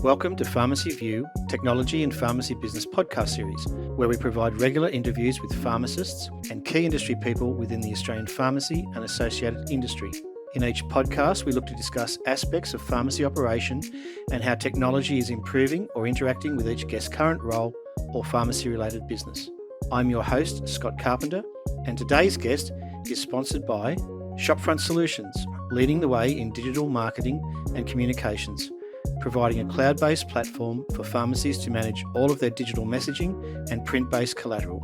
Welcome to Pharmacy View, Technology and Pharmacy Business podcast series, where we provide regular interviews with pharmacists and key industry people within the Australian pharmacy and associated industry. In each podcast, we look to discuss aspects of pharmacy operation and how technology is improving or interacting with each guest's current role or pharmacy-related business. I'm your host, Scott Carpenter, and today's guest is sponsored by Shopfront Solutions, leading the way in digital marketing and communications, providing a cloud-based platform for pharmacies to manage all of their digital messaging and print-based collateral.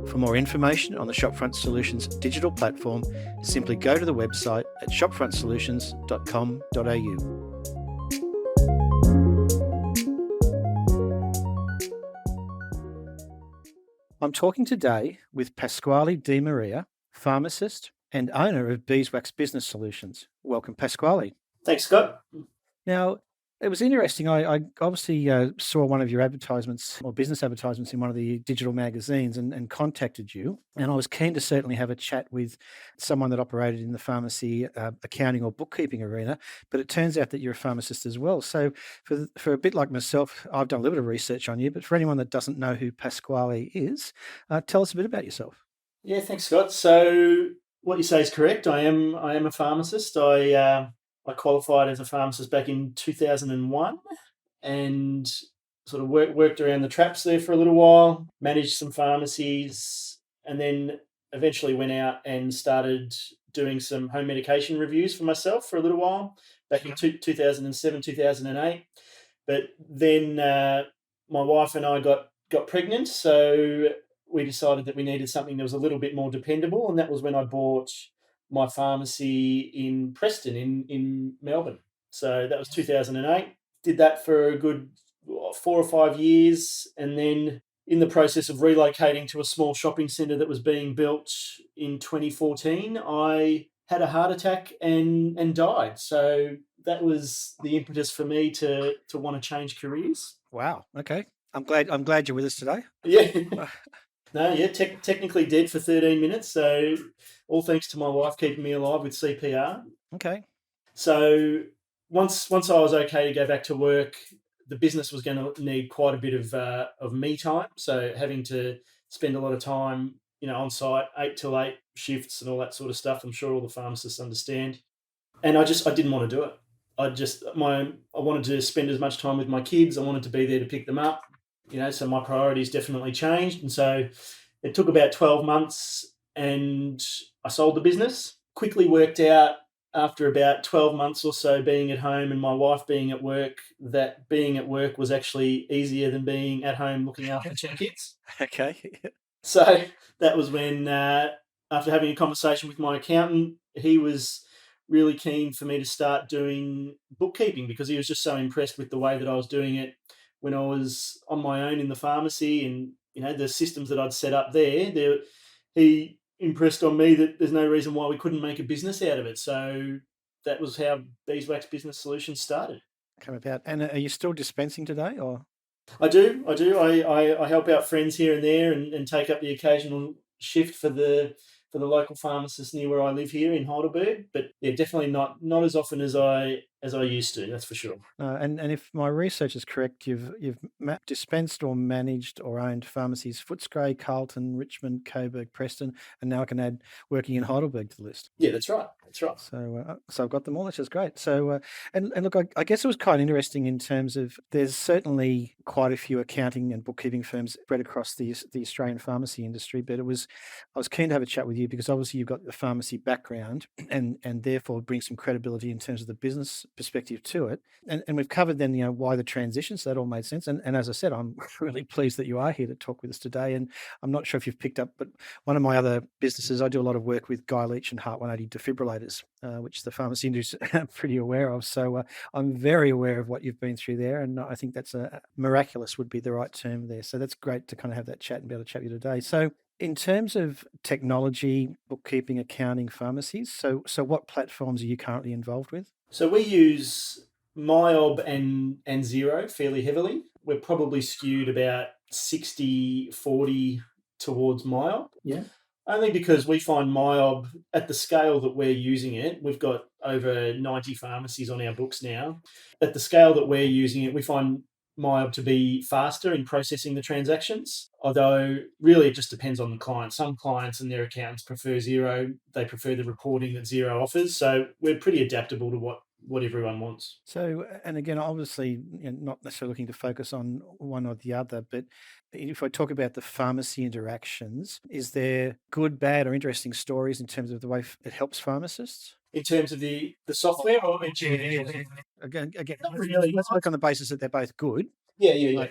For more information on the Shopfront Solutions digital platform, simply go to the website at shopfrontsolutions.com.au. I'm talking today with Pasquale de Maria, pharmacist and owner of Beeswax Business Solutions. Welcome, Pasquale. Thanks, Scott. Now, it was interesting. I obviously saw one of your advertisements or business advertisements in one of the digital magazines and contacted you. And I was keen to certainly have a chat with someone that operated in the pharmacy accounting or bookkeeping arena. But it turns out that you're a pharmacist as well. So for a bit like myself, I've done a little bit of research on you. But for anyone that doesn't know who Pasquale is, tell us a bit about yourself. Yeah, thanks, Scott. So what you say is correct. I am a pharmacist. I qualified as a pharmacist back in 2001 and sort of worked around the traps there for a little while, managed some pharmacies, and then eventually went out and started doing some home medication reviews for myself for a little while back in 2007, 2008. But then my wife and I got pregnant, so we decided that we needed something that was a little bit more dependable, and that was when I bought my pharmacy in Preston in Melbourne. So that was 2008. Did that for a good 4 or 5 years, and then in the process of relocating to a small shopping centre that was being built in 2014, I had a heart attack and died. So that was the impetus for me to want to change careers. Wow. Okay. I'm glad you're with us today. Yeah. No, yeah, technically dead for 13 minutes. So all thanks to my wife keeping me alive with CPR. Okay. So once I was okay to go back to work, the business was going to need quite a bit of me time. So having to spend a lot of time, on site, 8 till 8 shifts and all that sort of stuff. I'm sure all the pharmacists understand. And I didn't want to do it. I wanted to spend as much time with my kids. I wanted to be there to pick them up. So my priorities definitely changed. And so it took about 12 months and I sold the business. Quickly worked out after about 12 months or so being at home and my wife being at work, that being at work was actually easier than being at home looking after 2 kids. Okay. So that was when, after having a conversation with my accountant, he was really keen for me to start doing bookkeeping because he was just so impressed with the way that I was doing it when I was on my own in the pharmacy and, the systems that I'd set up there. He impressed on me that there's no reason why we couldn't make a business out of it. So that was how Beeswax Business Solutions started. Come about. And are you still dispensing today, or? I do. I help out friends here and there and take up the occasional shift for the local pharmacist near where I live here in Heidelberg. But yeah, definitely not as often as I used to. That's for sure. And if my research is correct, you've dispensed or managed or owned pharmacies Footscray, Carlton, Richmond, Coburg, Preston, and now I can add working in Heidelberg to the list. Yeah, that's right. So I've got them all, which is great. So and look, I guess it was quite interesting in terms of there's certainly quite a few accounting and bookkeeping firms spread across the Australian pharmacy industry, but I was keen to have a chat with you because obviously you've got the pharmacy background and therefore bring some credibility in terms of the business perspective to it. And we've covered then, why the transition, so that all made sense. And as I said, I'm really pleased that you are here to talk with us today. And I'm not sure if you've picked up, but one of my other businesses, I do a lot of work with Guy Leach and Heart 180 defibrillators, which the pharmacy industry is pretty aware of. So I'm very aware of what you've been through there. And I think that's miraculous would be the right term there. So that's great to kind of have that chat and be able to chat with you today. So in terms of technology, bookkeeping, accounting, pharmacies, so what platforms are you currently involved with? So we use MyOb and Xero fairly heavily. We're probably skewed about 60-40 towards MyOb. Yeah. Only because we find MYOB at the scale that we're using it, we've got over 90 pharmacies on our books now. At the scale that we're using it, we find MYOB to be faster in processing the transactions, although really it just depends on the client. Some clients and their accountants prefer Xero. They prefer the reporting that Xero offers. So we're pretty adaptable to what everyone wants. So, and again, obviously, not necessarily looking to focus on one or the other, but if I talk about the pharmacy interactions, is there good, bad, or interesting stories in terms of the way it helps pharmacists? In terms of the software or engineering? Again, Not really. let's work on the basis that they're both good. Yeah.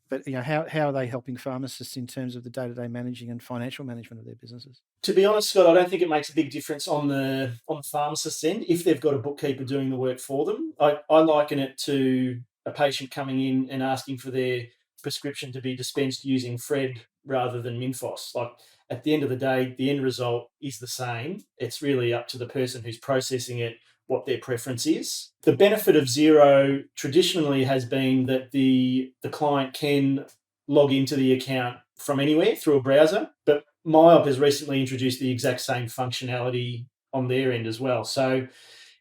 But how are they helping pharmacists in terms of the day-to-day managing and financial management of their businesses? To be honest, Scott, I don't think it makes a big difference on the pharmacist's end if they've got a bookkeeper doing the work for them. I liken it to a patient coming in and asking for their prescription to be dispensed using Fred rather than Minfos. Like at the end of the day, the end result is the same. It's really up to the person who's processing it what their preference is. The benefit of Xero traditionally has been that the client can log into the account from anywhere through a browser, but MyOp has recently introduced the exact same functionality on their end as well. So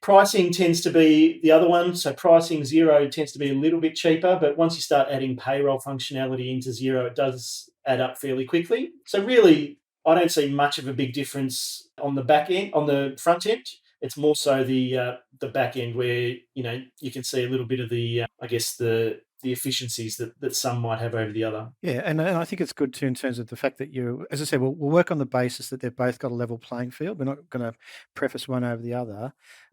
pricing tends to be the other one. So pricing Xero tends to be a little bit cheaper, but once you start adding payroll functionality into Xero, it does add up fairly quickly. So really, I don't see much of a big difference on the back end, on the front end. It's more so the back end where you can see a little bit of the the efficiencies that some might have over the other. Yeah, and I think it's good too in terms of the fact that as I said, we'll work on the basis that they've both got a level playing field. We're not going to preface one over the other,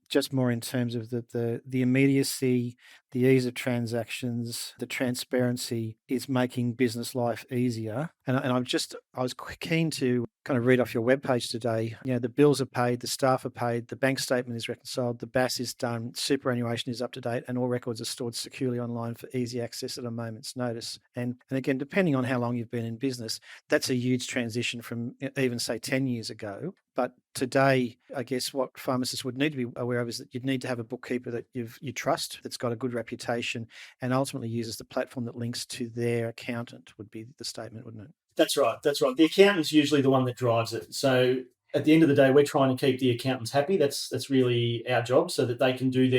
just more in terms of the immediacy, the ease of transactions, the transparency is making business life easier. And I was keen to kind of read off your webpage today. The bills are paid, the staff are paid, the bank statement is reconciled, the BAS is done, superannuation is up to date, and all records are stored securely online for easy access at a moment's notice. And again, depending on how long you've been in business, that's a huge transition from even say 10 years ago. But today, I guess what pharmacists would need to be aware of is that you'd need to have a bookkeeper that you trust, that's got a good reputation, and ultimately uses the platform that links to their accountant, would be the statement, wouldn't it? That's right. The accountant's usually the one that drives it. So at the end of the day, we're trying to keep the accountants happy. That's really our job, so that they can do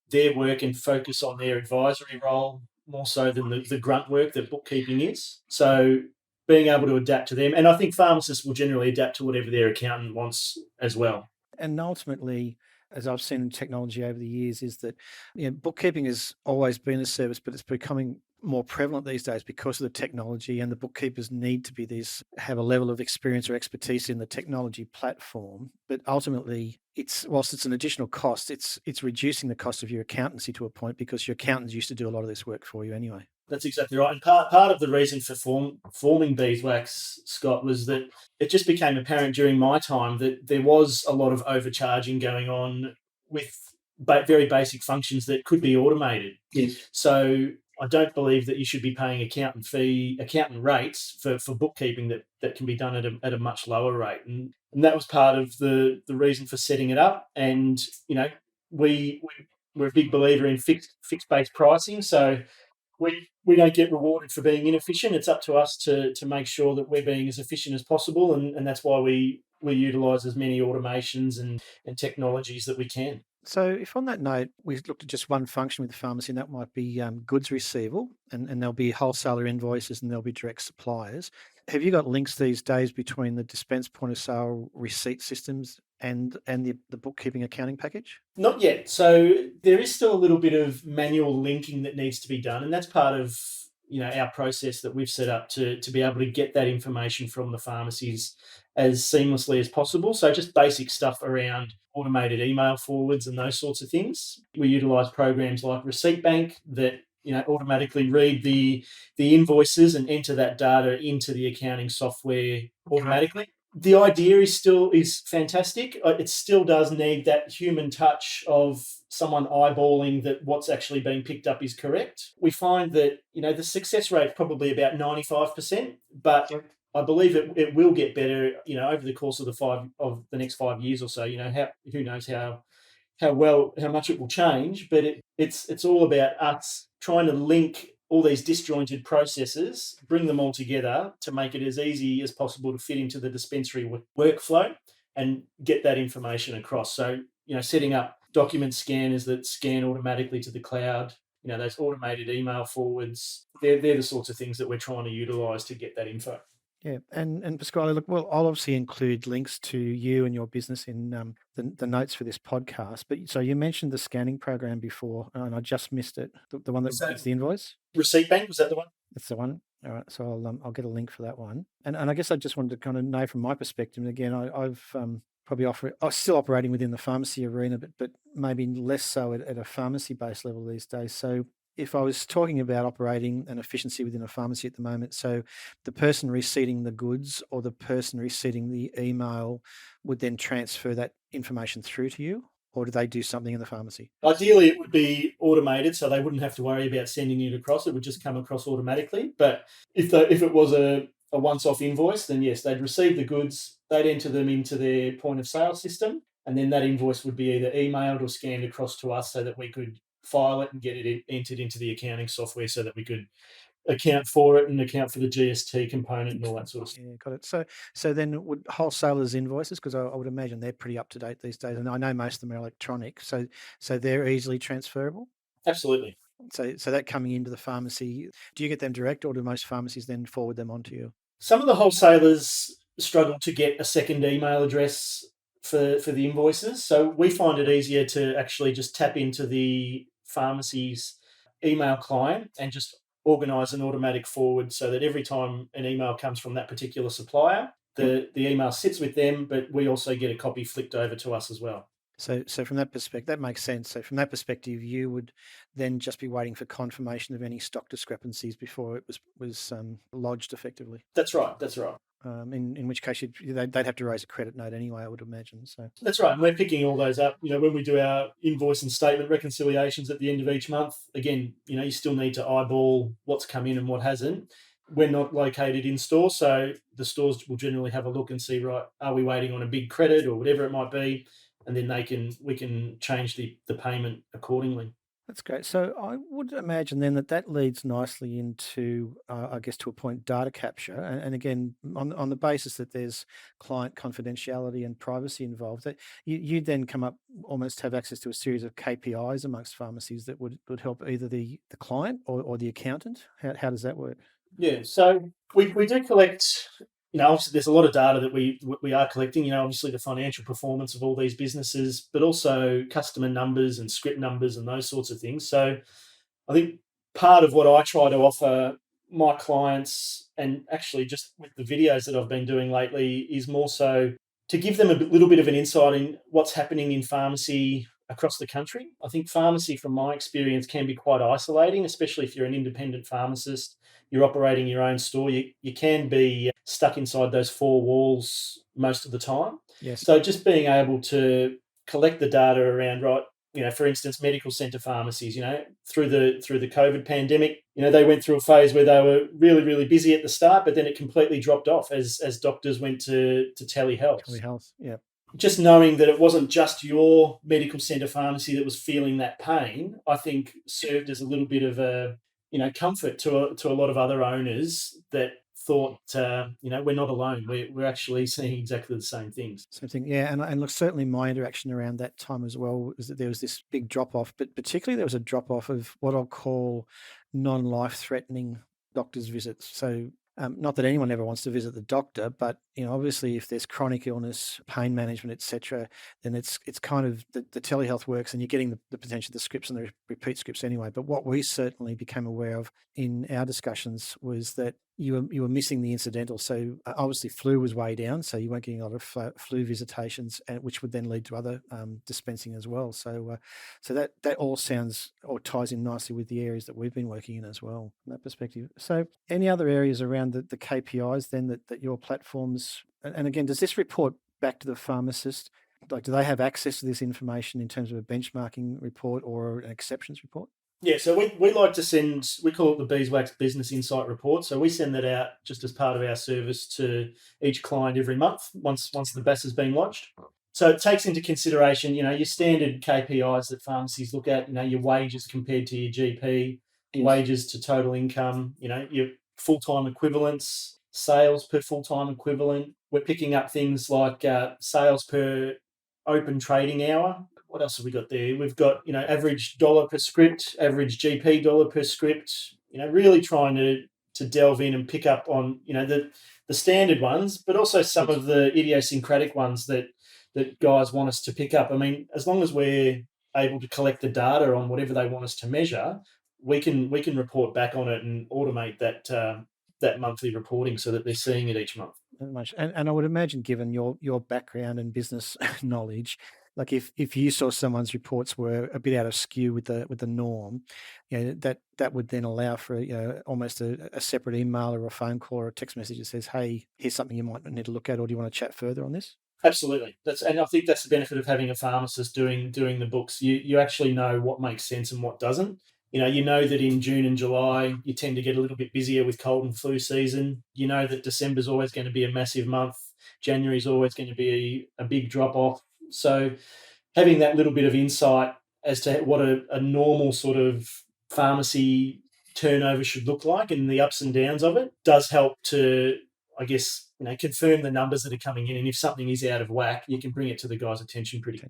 their work and focus on their advisory role more so than the grunt work that bookkeeping is. So being able to adapt to them, and I think pharmacists will generally adapt to whatever their accountant wants as well. And ultimately, as I've seen in technology over the years, is that bookkeeping has always been a service, but it's becoming more prevalent these days because of the technology, and the bookkeepers need to have a level of experience or expertise in the technology platform. But ultimately, whilst it's an additional cost, it's reducing the cost of your accountancy to a point, because your accountants used to do a lot of this work for you anyway. That's exactly right. And part of the reason for forming Beeswax, Scott, was that it just became apparent during my time that there was a lot of overcharging going on with very basic functions that could be automated. Yes. So I don't believe that you should be paying accountant rates for bookkeeping that can be done at a much lower rate. And that was part of the reason for setting it up. And, we're a big believer in fixed base pricing. So we don't get rewarded for being inefficient. It's up to us to make sure that we're being as efficient as possible. And that's why we utilise as many automations and technologies that we can. So if on that note, we looked at just one function with the pharmacy, and that might be goods receivable, and there'll be wholesaler invoices and there'll be direct suppliers. Have you got links these days between the dispense point of sale receipt systems and the bookkeeping accounting package? Not yet. So there is still a little bit of manual linking that needs to be done, and that's part of our process that we've set up to be able to get that information from the pharmacies as seamlessly as possible. So just basic stuff around automated email forwards and those sorts of things. We utilise programs like Receipt Bank that automatically read the invoices and enter that data into the accounting software automatically. The idea is fantastic. It still does need that human touch of someone eyeballing that what's actually being picked up is correct. We find that the success rate is probably about 95%, but I believe it will get better over the course of the next 5 years or so. Who knows how much it will change, but it's all about us trying to link all these disjointed processes, bring them all together to make it as easy as possible to fit into the dispensary workflow and get that information across. So, setting up document scanners that scan automatically to the cloud, those automated email forwards, they're the sorts of things that we're trying to utilize to get that info. Yeah, and Pasquale, look, well, I'll obviously include links to you and your business in the notes for this podcast. But so you mentioned the scanning program before, and I just missed it. The one that is the invoice. Receipt Bank, was that the one? That's the one. All right, so I'll get a link for that one. And I guess I just wanted to kind of know from my perspective. And again, I've probably I'm still operating within the pharmacy arena, but maybe less so at a pharmacy-based level these days. So if I was talking about operating an efficiency within a pharmacy at the moment, so the person receiving the goods or the person receiving the email would then transfer that information through to you, or do they do something in the pharmacy? Ideally, it would be automated, so they wouldn't have to worry about sending it across. It would just come across automatically. But if it was a once-off invoice, then yes, they'd receive the goods, they'd enter them into their point of sale system, and then that invoice would be either emailed or scanned across to us so that we could file it and get it entered into the accounting software so that we could account for it and account for the GST component and all that sort of stuff. Yeah, got it. So then would wholesalers' invoices, because I would imagine they're pretty up to date these days, and I know most of them are electronic, so they're easily transferable? Absolutely. So that coming into the pharmacy, do you get them direct, or do most pharmacies then forward them on to you? Some of the wholesalers struggle to get a second email address for the invoices. So we find it easier to actually just tap into the pharmacy's email client and just organise an automatic forward so that every time an email comes from that particular supplier, the email sits with them, but we also get a copy flicked over to us as well. So from that perspective, that makes sense. So from that perspective, you would then just be waiting for confirmation of any stock discrepancies before it was lodged effectively. That's right. That's right. In which case they'd have to raise a credit note anyway, I would imagine. So that's right. And we're picking all those up. When we do our invoice and statement reconciliations at the end of each month, again, you still need to eyeball what's come in and what hasn't. We're not located in store, so the stores will generally have a look and see, right, are we waiting on a big credit or whatever it might be? And then we can change the payment accordingly. That's great. So I would imagine then that leads nicely into, I guess, to a point, data capture. And again, on the basis that there's client confidentiality and privacy involved, that you then come up, almost have access to a series of KPIs amongst pharmacies that would help either the client or the accountant. How does that work? Yeah, so we do collect, obviously there's a lot of data that we are collecting, obviously the financial performance of all these businesses, but also customer numbers and script numbers and those sorts of things. So I think part of what I try to offer my clients, and actually just with the videos that I've been doing lately, is more so to give them a little bit of an insight in what's happening in pharmacy across the country. I think pharmacy, from my experience, can be quite isolating, especially if you're an independent pharmacist, you're operating your own store. You can be stuck inside those four walls most of the time. Yes. So just being able to collect the data around, right, for instance, medical centre pharmacies, through the COVID pandemic, they went through a phase where they were really, really busy at the start, but then it completely dropped off as doctors went to telehealth. Telehealth, yeah. Just knowing that it wasn't just your medical centre pharmacy that was feeling that pain, I think served as a little bit of a, comfort to a lot of other owners that thought, we're not alone. We're actually seeing exactly the same things. Same thing, yeah. And look, certainly my interaction around that time as well is that there was this big drop off, but particularly there was a drop off of what I'll call non-life threatening doctor's visits. So not that anyone ever wants to visit the doctor, but obviously if there's chronic illness, pain management, etc., then it's kind of the telehealth works, and you're getting the potential, the scripts and the repeat scripts anyway. But what we certainly became aware of in our discussions was that you were missing the incidental. So obviously flu was way down, so you weren't getting a lot of flu visitations, which would then lead to other dispensing as well. So that all sounds or ties in nicely with the areas that we've been working in as well from that perspective. So any other areas around the KPIs then that your platforms, and again, does this report back to the pharmacist? Like, do they have access to this information in terms of a benchmarking report or an exceptions report? Yeah, so we like to send, we call it the Beeswax Business Insight Report. So we send that out just as part of our service to each client every month once the BAS has been lodged. So it takes into consideration, your standard KPIs that pharmacies look at, your wages compared to your GP, Yes. wages to total income, your full-time equivalents, sales per full-time equivalent. We're picking up things like sales per open trading hour. What else have we got there? We've got, average dollar per script, average GP dollar per script, really trying to delve in and pick up on, the standard ones, but also some Yes. of the idiosyncratic ones that guys want us to pick up. I mean, as long as we're able to collect the data on whatever they want us to measure, we can report back on it and automate that monthly reporting so that they're seeing it each month. Much. And I would imagine, given your background and business knowledge, like if you saw someone's reports were a bit out of skew with the norm, that would then allow for almost a separate email or a phone call or a text message that says, "Hey, here's something you might need to look at, or do you want to chat further on this?" Absolutely. And I think that's the benefit of having a pharmacist doing the books. You actually know what makes sense and what doesn't. You know that in June and July you tend to get a little bit busier with cold and flu season. You know that December's always going to be a massive month. January's always going to be a big drop off. So having that little bit of insight as to what a normal sort of pharmacy turnover should look like and the ups and downs of it does help to, I guess, confirm the numbers that are coming in. And if something is out of whack, you can bring it to the guy's attention pretty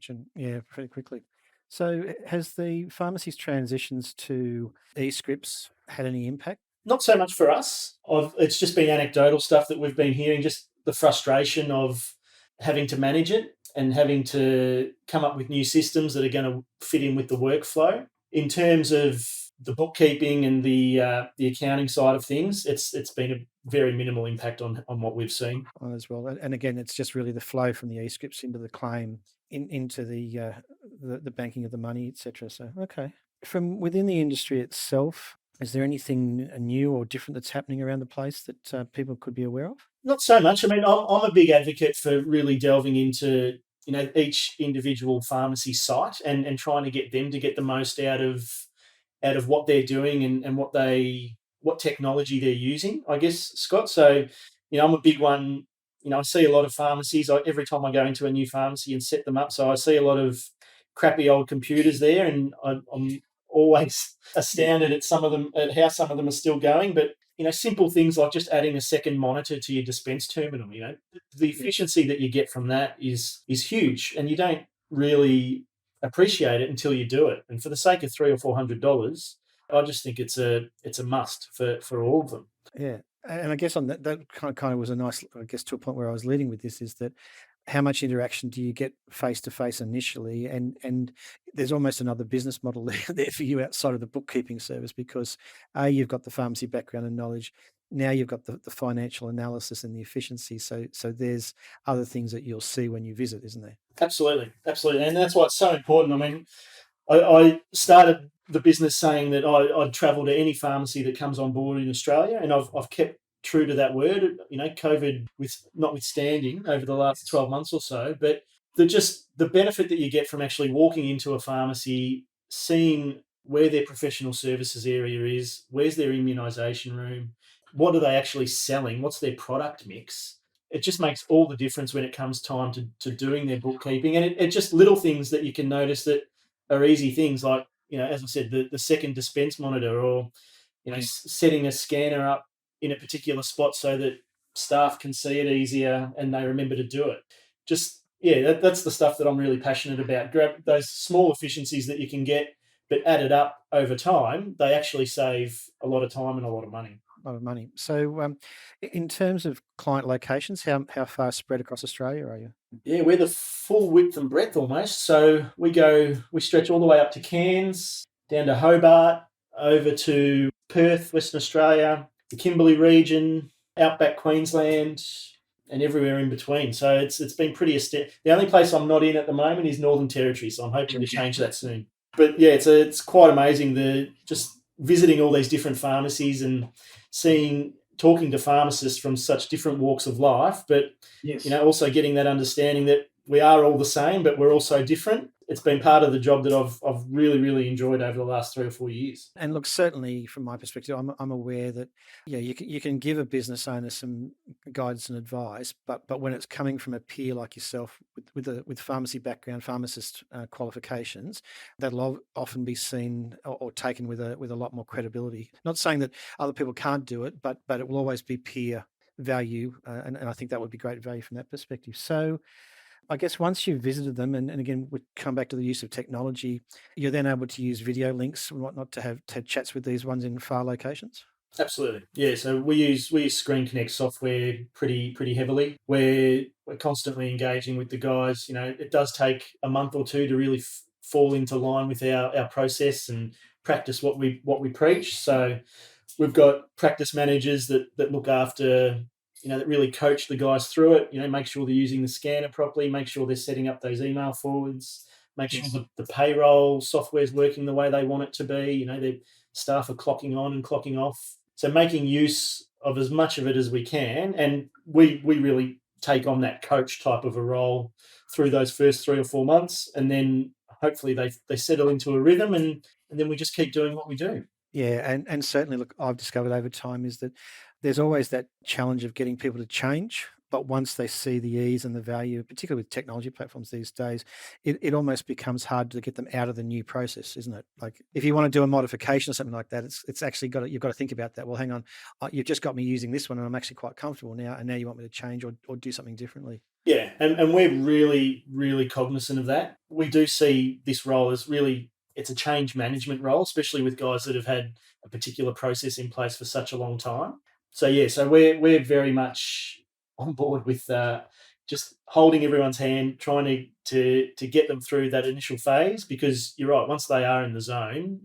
quickly. So has the pharmacy's transitions to e-scripts had any impact? Not so much for us. It's just been anecdotal stuff that we've been hearing, just the frustration of having to manage it and having to come up with new systems that are going to fit in with the workflow. In terms of the bookkeeping and the accounting side of things, it's been a very minimal impact on what we've seen. As well. And again, it's just really the flow from the e-scripts into the claim, into the banking of the money, etc. So, okay. From within the industry itself, is there anything new or different that's happening around the place that people could be aware of? Not so much. I mean, I'm a big advocate for really delving into each individual pharmacy site and trying to get them to get the most out of what they're doing and what technology they're using, I guess, Scott. So, I'm a big one. I see a lot of pharmacies. Every time I go into a new pharmacy and set them up, so I see a lot of crappy old computers there, and I'm always astounded at how some of them are still going. But simple things like just adding a second monitor to your dispense terminal. The efficiency that you get from that is huge, and you don't really appreciate it until you do it. And for the sake of $300 or $400, I just think it's a must for all of them. Yeah, and I guess on that kind of was a nice, I guess, to a point where I was leading with this, is that how much interaction do you get face to face initially, and there's almost another business model there for you outside of the bookkeeping service, because you've got the pharmacy background and knowledge. Now you've got the financial analysis and the efficiency. So there's other things that you'll see when you visit, isn't there? Absolutely, and that's why it's so important. I mean, I started the business saying that I'd travel to any pharmacy that comes on board in Australia, and I've kept true to that word. COVID notwithstanding over the last 12 months or so, but the benefit that you get from actually walking into a pharmacy, seeing where their professional services area is, where's their immunisation room, what are they actually selling, what's their product mix. It just makes all the difference when it comes time to doing their bookkeeping. And it just little things that you can notice that are easy things, like, as I said, the second dispense monitor, or, setting a scanner up in a particular spot so that staff can see it easier and they remember to do it. Just, that's the stuff that I'm really passionate about. Grab those small efficiencies that you can get, but added up over time, they actually save a lot of time and a lot of money. So, in terms of client locations, how far spread across Australia are you? Yeah, we're the full width and breadth almost. So we stretch all the way up to Cairns, down to Hobart, over to Perth, Western Australia, the Kimberley region, outback Queensland, and everywhere in between. So it's been pretty astounding. The only place I'm not in at the moment is Northern Territory, so I'm hoping to change that soon. But yeah, it's quite amazing, just visiting all these different pharmacies and talking to pharmacists from such different walks of life, but Yes. Also getting that understanding that we are all the same, but we're also different. it's been part of the job that I've really, really enjoyed over the last 3 or 4 years. And look, certainly from my perspective, I'm aware that you can give a business owner some guidance and advice, but when it's coming from a peer like yourself with pharmacy background, pharmacist qualifications, that'll often be seen or taken with a lot more credibility. Not saying that other people can't do it, but it will always be peer value, and I think that would be great value from that perspective. So I guess once you've visited them, and again, we come back to the use of technology, you're then able to use video links and whatnot to have chats with these ones in far locations. Absolutely, yeah. So we use Screen Connect software pretty heavily. We're constantly engaging with the guys. It does take a month or two to really fall into line with our process and practice what we preach. So we've got practice managers that look after, that really coach the guys through it. Make sure they're using the scanner properly, make sure they're setting up those email forwards, make sure the payroll software is working the way they want it to be. Their staff are clocking on and clocking off. So making use of as much of it as we can, and we really take on that coach type of a role through those first 3 or 4 months, and then hopefully they settle into a rhythm, and then we just keep doing what we do. Yeah, and certainly, look, I've discovered over time is that there's always that challenge of getting people to change. But once they see the ease and the value, particularly with technology platforms these days, it almost becomes hard to get them out of the new process, isn't it? Like if you want to do a modification or something like that, it's actually you've got to think about that. Well, hang on, you've just got me using this one, and I'm actually quite comfortable now, and now you want me to change or do something differently. Yeah, and we're really, really cognizant of that. We do see this role as really, it's a change management role, especially with guys that have had a particular process in place for such a long time. So yeah, so we're very much on board with just holding everyone's hand, trying to get them through that initial phase, because you're right, once they are in the zone,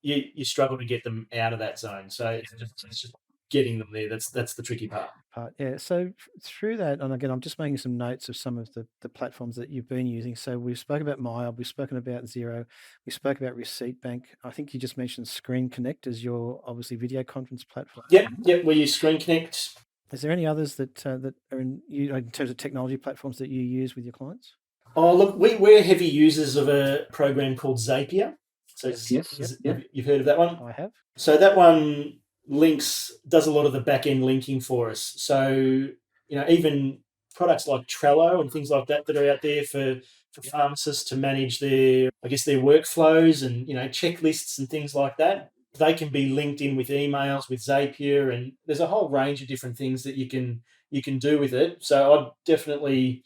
you struggle to get them out of that zone. So it's just getting them there. That's the tricky part. Yeah. So through that, and again, I'm just making some notes of some of the platforms that you've been using. So we've spoken about Maya, we've spoken about Zero, we spoke about Receipt Bank. I think you just mentioned Screen Connect as your obviously video conference platform. Yep. We use Screen Connect. Is there any others that are in terms of technology platforms that you use with your clients? Oh, look, we're heavy users of a program called Zapier. So Yes. you've heard of that one? I have. So that one does a lot of the back end linking for us. So, even products like Trello and things like that are out there for pharmacists to manage their workflows and, checklists and things like that. They can be linked in with emails with Zapier, and there's a whole range of different things that you can do with it. So I'd definitely,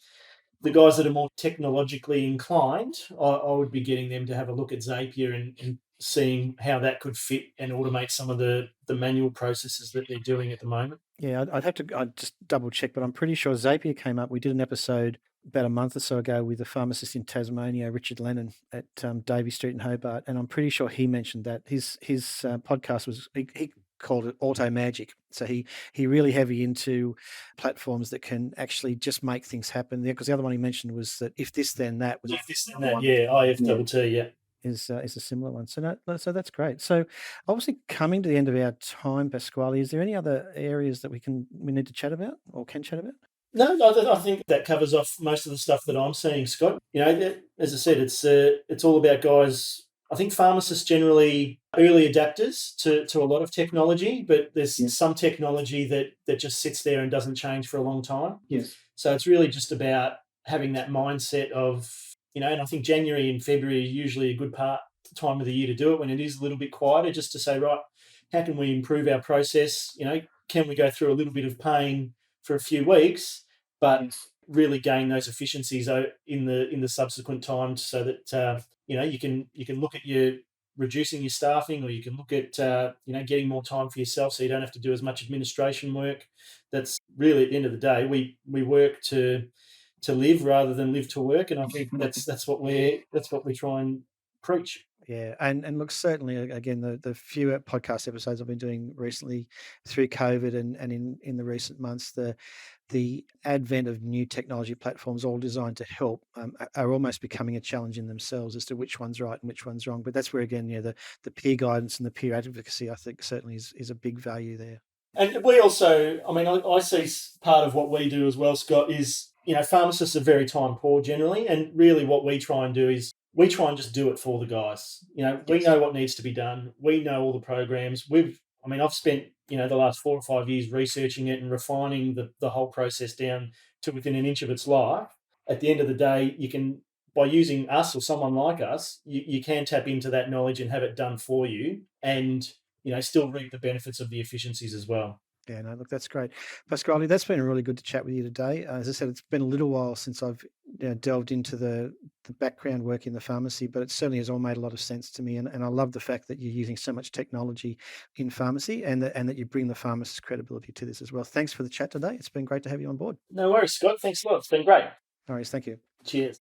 the guys that are more technologically inclined, I would be getting them to have a look at Zapier and seeing how that could fit and automate some of the manual processes that they're doing at the moment. Yeah, I'd just double check, but I'm pretty sure Zapier came up. We did an episode about a month or so ago with a pharmacist in Tasmania, Richard Lennon, at Davey Street in Hobart, and I'm pretty sure he mentioned that his podcast was he called it Auto Magic. So he really heavy into platforms that can actually just make things happen. Because the other one he mentioned was that if this then that was If this then that, yeah, IFTT, yeah. is a similar one. So so that's great. So obviously coming to the end of our time, Pasquale, is there any other areas that we need to chat about or can chat about? No, I think that covers off most of the stuff that I'm seeing, Scott. As I said, it's all about guys. I think pharmacists generally early adapters to a lot of technology, but there's some technology that just sits there and doesn't change for a long time. Yes. So it's really just about having that mindset of, and I think January and February are usually a good time of the year to do it, when it is a little bit quieter, just to say, right, how can we improve our process? Can we go through a little bit of pain for a few weeks, but really gain those efficiencies in the subsequent times, so that you can look at reducing your staffing, or you can look at getting more time for yourself, so you don't have to do as much administration work. That's really, at the end of the day, we work to live rather than live to work, and I think that's what we try and preach. Yeah, and look, certainly again, the few podcast episodes I've been doing recently through COVID and in the recent months, the advent of new technology platforms, all designed to help, are almost becoming a challenge in themselves as to which one's right and which one's wrong. But that's where, again, the peer guidance and the peer advocacy, I think, certainly is a big value there. And we also, I see part of what we do as well, Scott, is pharmacists are very time poor generally, and really what we try and do is we try and just do it for the guys. We Yes. know what needs to be done. We know all the programs. I've spent, the last 4 or 5 years researching it and refining the whole process down to within an inch of its life. At the end of the day, you can, by using us or someone like us, you can tap into that knowledge and have it done for you, and still reap the benefits of the efficiencies as well. Yeah, no, look, that's great. Pasquale, that's been really good to chat with you today. As I said, it's been a little while since I've delved into the background work in the pharmacy, but it certainly has all made a lot of sense to me. And I love the fact that you're using so much technology in pharmacy, and that you bring the pharmacist's credibility to this as well. Thanks for the chat today. It's been great to have you on board. No worries, Scott. Thanks a lot. It's been great. No worries. Thank you. Cheers.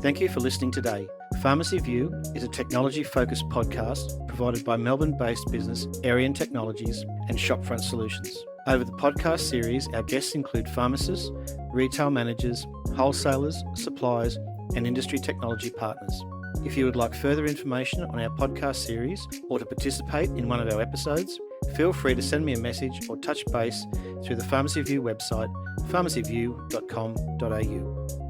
Thank you for listening today. Pharmacy View is a technology-focused podcast provided by Melbourne-based business Arian Technologies and Shopfront Solutions. Over the podcast series, our guests include pharmacists, retail managers, wholesalers, suppliers, and industry technology partners. If you would like further information on our podcast series or to participate in one of our episodes, feel free to send me a message or touch base through the Pharmacy View website, pharmacyview.com.au.